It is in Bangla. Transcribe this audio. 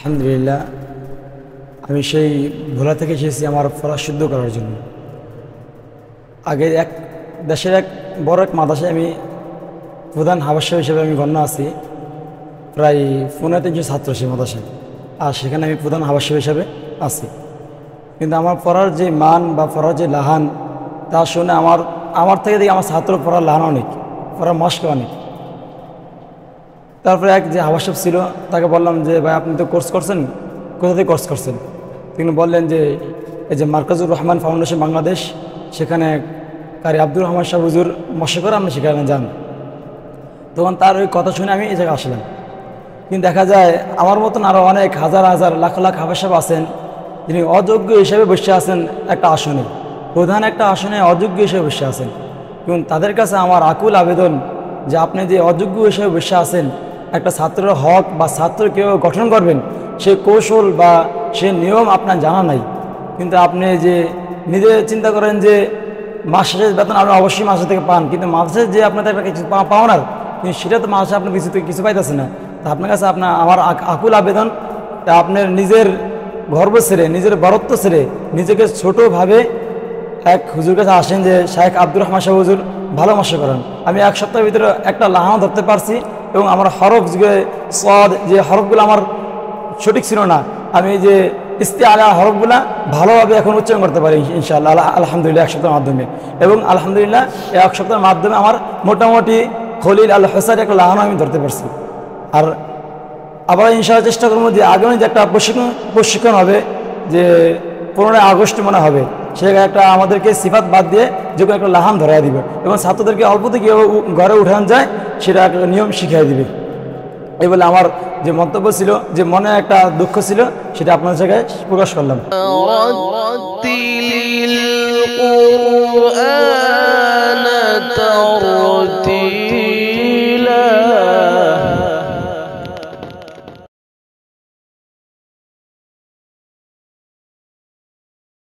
আলহামদুলিল্লাহ, আমি সেই ভোলা থেকে এসেছি আমার পড়া শুদ্ধ করার জন্য। আগে দেশের বড় এক মাদ্রাসায় আমি প্রধান হাবাসা হিসেবে আমি গণ্য আছি। প্রায় 1500 ছাত্র সেই মাদ্রাসায়, আর সেখানে আমি প্রধান হাবাসা হিসেবে আছি। কিন্তু আমার পড়ার যে মান বা পড়ার যে লাহান, তা শুনে আমার থেকে দেখি আমার ছাত্র পড়ার লাহান অনেক, পড়ার মস্ক অনেক। তারপরে এক যে হাবাসাব ছিল, তাকে বললাম যে ভাই আপনি তো কোর্স করছেন, কোথা থেকে কোর্স করছেন? তিনি বললেন যে এই যে মার্কাজুর রহমান ফাউন্ডেশন বাংলাদেশ, সেখানে কারি আব্দুর রহমান শাহ হুজুর মশা করে আপনি সেখানে যান। তখন তার ওই কথা শুনে আমি এই জায়গায় আসলাম। কিন্তু দেখা যায় আমার মতন আরও অনেক হাজার হাজার লাখ লাখ হাবাসাব আছেন, যিনি অযোগ্য হিসেবে বসে আছেন একটা আসনে, প্রধান একটা আসনে অযোগ্য হিসেবে বসে আছেন। কিন্তু তাদের কাছে আমার আকুল আবেদন যে আপনি যে অযোগ্য হিসেবে বসে আছেন, একটা ছাত্রের হক বা ছাত্র কেউ গঠন করবেন, সে কৌশল বা সে নিয়ম আপনার জানা নাই। কিন্তু আপনি যে নিজে চিন্তা করেন যে মাস শেষের বেতন আপনি অবশ্যই মাসে থেকে পান, কিন্তু মাসে যে আপনাদের একটা কিছু পাওনার, কিন্তু সেটা তো মাসে আপনি কিছু পাইতেছে না। তা আপনার কাছে আমার আকুল আবেদন, তা আপনার নিজের গর্ব ছেড়ে, নিজের বরত্ব ছেড়ে নিজেকে ছোটোভাবে এক হুজুর কাছে আসেন যে শায়েখ আব্দুর রহমান শাহ হুজুর ভালো মশা করেন। আমি এক সপ্তাহের ভিতরে একটা লাহান ধরতে পারছি, এবং আমার হরফ যে হরফগুলো আমার সঠিক ছিল না, আমি যে ইস্তিআলা হরফগুলা ভালোভাবে এখন উচ্চারণ করতে পারি ইনশাআল্লাহ, আলহামদুলিল্লাহ, এক সপ্তাহের মাধ্যমে। এবং আলহামদুলিল্লাহ এই এক সপ্তাহের মাধ্যমে আমার মোটামুটি খলিল আল হোসাইন একটা লাহান আমি ধরতে পারছি। আর আবার ইনশাআল্লাহ চেষ্টা করবো যে আগামী যে একটা প্রশিক্ষণ হবে, যে 15 আগস্ট মনে হবে, সেখানে একটা আমাদেরকে সিফাত বাদ দিয়ে যে কোনো একটা লাহান ধরাই দিবে, এবং ছাত্রদেরকে অল্পতে কীভাবে ঘরে উঠানো যায় সেটা একটা নিয়ম শিখিয়ে দিবে। এই বলে আমার যে মন্তব্য ছিল, যে মনে একটা দুঃখ ছিল, সেটা আপনার জায়গায় প্রকাশ করলাম।